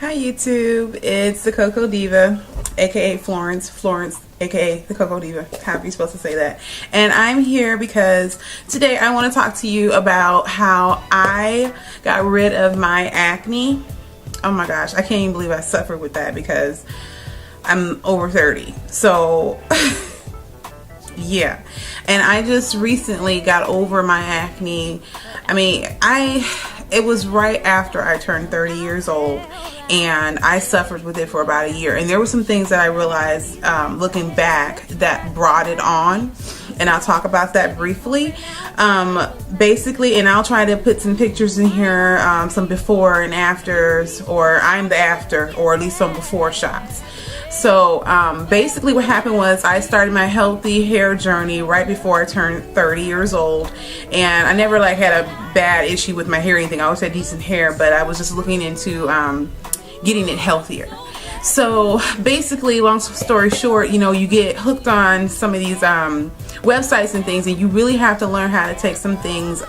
Hi YouTube, it's the Cocoa Diva, aka Florence, aka the Cocoa Diva, however you're supposed to say that. And I'm here because today I want to talk to you about how I got rid of my acne. Oh my gosh, I can't even believe I suffered with that because I'm over 30. So yeah, and I just recently got over my acne. I mean, it was right after I turned 30 years old, and I suffered with it for about a year. And there were some things that I realized looking back that brought it on, and I'll talk about that briefly. Basically, and I'll try to put some pictures in here, some before and afters, or I'm the after, or at least some before shots. So basically what happened was I started my healthy hair journey right before I turned 30 years old, and I never like had a bad issue with my hair or anything. I always had decent hair, but I was just looking into getting it healthier. So basically, long story short, you know, you get hooked on some of these websites and things, and you really have to learn how to take some things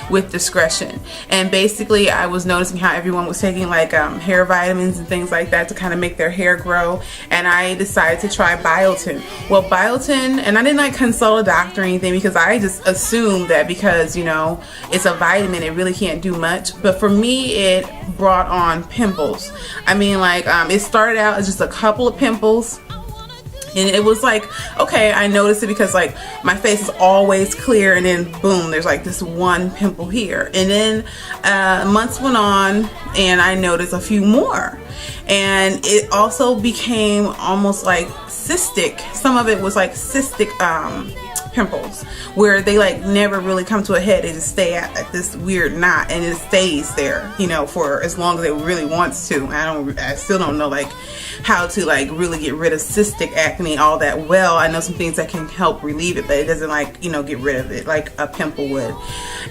with discretion. And basically, I was noticing how everyone was taking like hair vitamins and things like that to kind of make their hair grow, and I decided to try biotin. Well, biotin, and I didn't like consult a doctor or anything because I just assumed that because, you know, it's a vitamin, it really can't do much. But for me, it brought on pimples. I mean, like it started out as just a couple of pimples, and it was like, okay, I noticed it because like my face is always clear, and then boom, there's like this one pimple here. And then months went on, and I noticed a few more, and it also became almost like cystic. Some of it was like cystic pimples, where they like never really come to a head. They just stay at this weird knot, and it stays there, you know, for as long as it really wants to. I still don't know like how to like really get rid of cystic acne all that well. I know some things that can help relieve it, but it doesn't like, you know, get rid of it like a pimple would.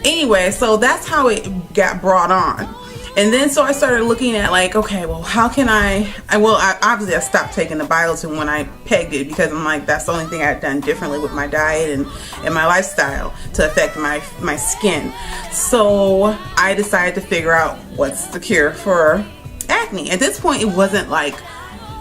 Anyway, so that's how it got brought on. And then so I started looking at like, okay, well, how can obviously I stopped taking the biotin when I pegged it, because I'm like, that's the only thing I had done differently with my diet and my lifestyle to affect my skin. So I decided to figure out what's the cure for acne. At this point, it wasn't like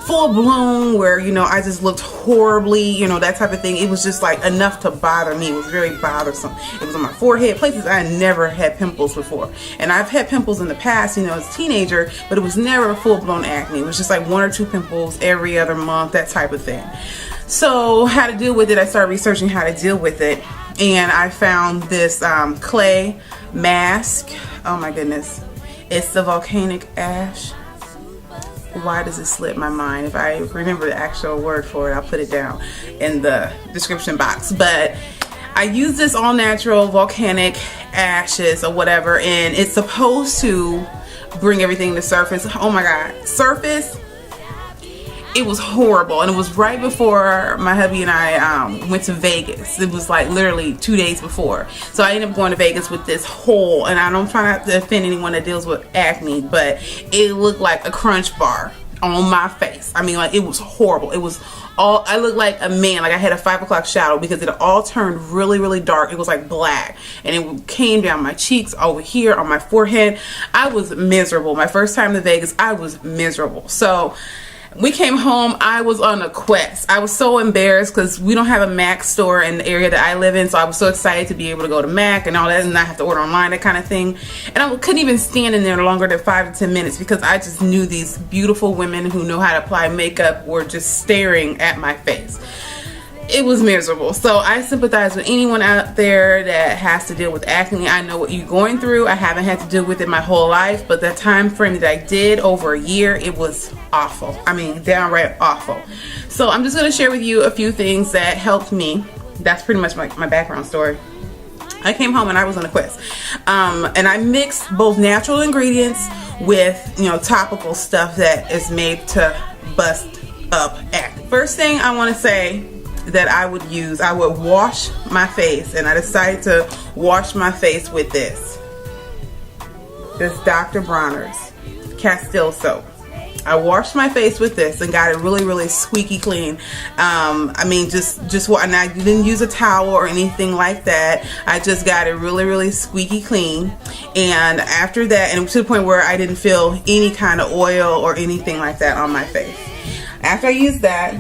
full blown where, you know, I just looked horribly, you know, that type of thing. It was just like enough to bother me. It was very bothersome. It was on my forehead, places I never had pimples before. And I've had pimples in the past, you know, as a teenager, but it was never full blown acne. It was just like 1 or 2 pimples every other month, that type of thing. So how to deal with it, I started researching how to deal with it, and I found this clay mask. Oh my goodness, it's the volcanic ash. Why does it slip my mind? If I remember the actual word for it, I'll put it down in the description box. But I use this all natural volcanic ashes or whatever, and it's supposed to bring everything to surface. Oh my God, surface. It was horrible, and it was right before my hubby and I went to Vegas. It was like literally 2 days before. So I ended up going to Vegas with this hole, and I don't try not to offend anyone that deals with acne, but it looked like a Crunch bar on my face. I mean, like, it was horrible. It was all, I looked like a man, like I had a 5 o'clock shadow, because it all turned really, really dark. It was like black, and it came down my cheeks, over here, on my forehead. I was miserable. My first time to Vegas, I was miserable. So we came home. I was on a quest. I was so embarrassed because we don't have a MAC store in the area that I live in, so I was so excited to be able to go to MAC and all that and not have to order online, that kind of thing. And I couldn't even stand in there longer than 5 to 10 minutes because I just knew these beautiful women who know how to apply makeup were just staring at my face. It was miserable. So I sympathize with anyone out there that has to deal with acne. I know what you're going through. I haven't had to deal with it my whole life, but the time frame that I did, over a year, it was awful. I mean, downright awful. So I'm just going to share with you a few things that helped me. That's pretty much my background story. I came home and I was on a quest, and I mixed both natural ingredients with, you know, topical stuff that is made to bust up acne. First thing I want to say that I would use, I would wash my face, and I decided to wash my face with this Dr. Bronner's Castile soap. I washed my face with this and got it really squeaky clean. I mean, just what, and I didn't use a towel or anything like that. I just got it really squeaky clean. And after that, and to the point where I didn't feel any kind of oil or anything like that on my face. After I used that,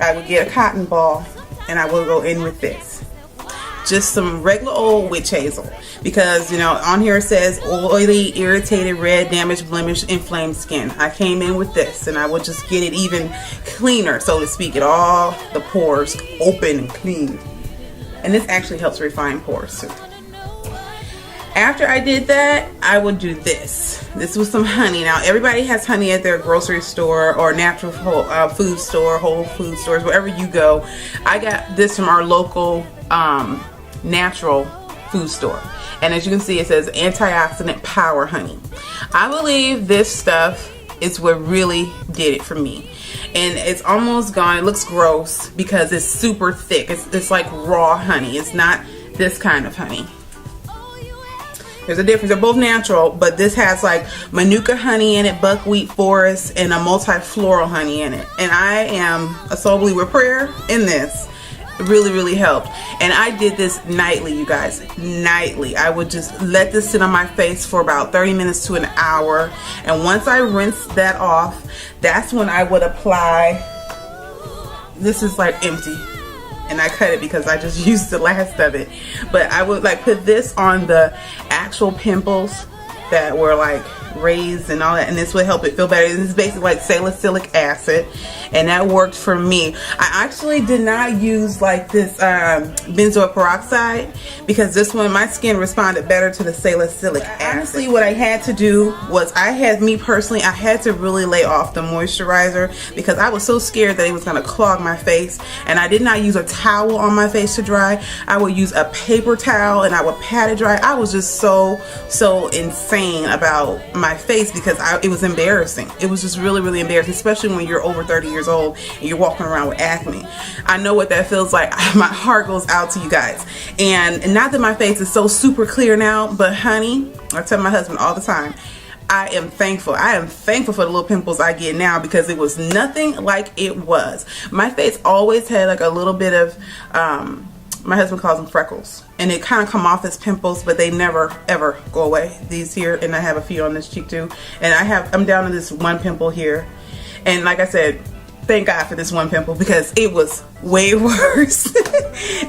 I would get a cotton ball and I will go in with this. Just some regular old witch hazel, because you know on here it says oily, irritated, red, damaged, blemished, inflamed skin. I came in with this and I would just get it even cleaner, so to speak, get all the pores open and clean. And this actually helps refine pores too. After I did that, I would do this. This was some honey. Now everybody has honey at their grocery store or natural food store, whole food stores, wherever you go. I got this from our local natural food store, and as you can see it says antioxidant power honey. I believe this stuff is what really did it for me, and it's almost gone. It looks gross because it's super thick. It's like raw honey. It's not this kind of honey. There's a difference. They're both natural, but this has like manuka honey in it, buckwheat forest, and a multi-floral honey in it. And I am a soul believer. Prayer in this really helped. And I did this nightly, you guys, nightly. I would just let this sit on my face for about 30 minutes to an hour, and once I rinsed that off, that's when I would apply. This is like empty and I cut it because I just used the last of it, but I would like put this on the actual pimples that were like raised and all that, and this would help it feel better. This is basically like salicylic acid, and that worked for me. I actually did not use like this benzoyl peroxide, because this one, my skin responded better to the salicylic acid. Honestly, what I had to do was I had to really lay off the moisturizer, because I was so scared that it was going to clog my face, and I did not use a towel on my face to dry. I would use a paper towel and I would pat it dry. I was just so insane about my face, because it was embarrassing. It was just really embarrassing, especially when you're over 30 years old and you're walking around with acne. I know what that feels like. My heart goes out to you guys. And not that my face is so super clear now, but honey, I tell my husband all the time, I am thankful. I am thankful for the little pimples I get now, because it was nothing like it was. My face always had like a little bit of my husband calls them freckles, and it kind of come off as pimples, but they never ever go away. These here, and I have a few on this cheek too, and I'm down to this one pimple here, and like I said, thank God for this one pimple, because it was way worse.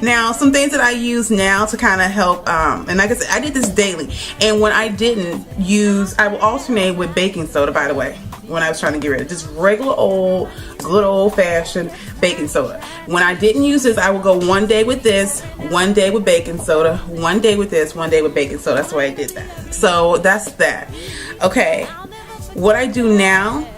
Now, some things that I use now to kind of help, and like I said, I did this daily, and when I didn't use, I will alternate with baking soda, by the way, when I was trying to get rid of just regular old, good old-fashioned baking soda. When I didn't use this, I would go one day with this, one day with baking soda, one day with this, one day with baking soda. That's why I did that. So that's that. Okay, what I do now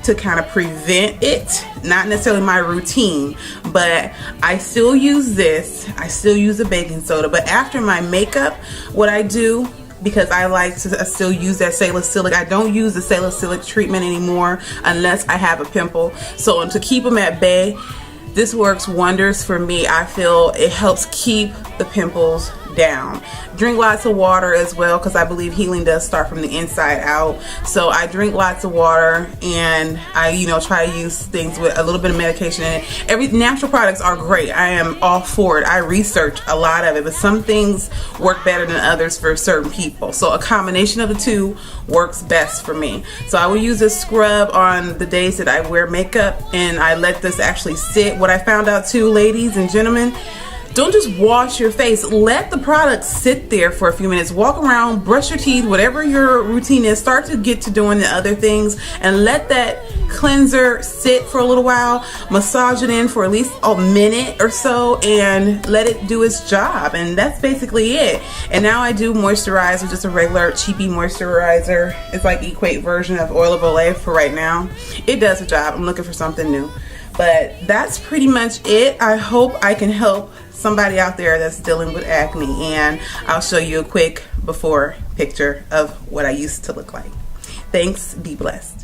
to kind of prevent it, not necessarily my routine, but I still use this, I still use the baking soda, but after my makeup, what I do, because I like to still use that salicylic, I don't use the salicylic treatment anymore unless I have a pimple. So to keep them at bay, this works wonders for me. I feel it helps keep the pimples down. Drink lots of water as well, because I believe healing does start from the inside out. So I drink lots of water, and I try to use things with a little bit of medication in it. Natural products are great. I am all for it. I research a lot of it, but some things work better than others for certain people. So a combination of the two works best for me. So I will use this scrub on the days that I wear makeup, and I let this actually sit. What I found out too, ladies and gentlemen, don't just wash your face. Let the product sit there for a few minutes. Walk around, brush your teeth, whatever your routine is. Start to get to doing the other things, and let that cleanser sit for a little while. Massage it in for at least a minute or so, and let it do its job. And that's basically it. And now I do moisturizer, just a regular cheapy moisturizer. It's like Equate version of Oil of Olay for right now. It does the job. I'm looking for something new. But that's pretty much it. I hope I can help somebody out there that's dealing with acne, and I'll show you a quick before picture of what I used to look like. Thanks. Be blessed.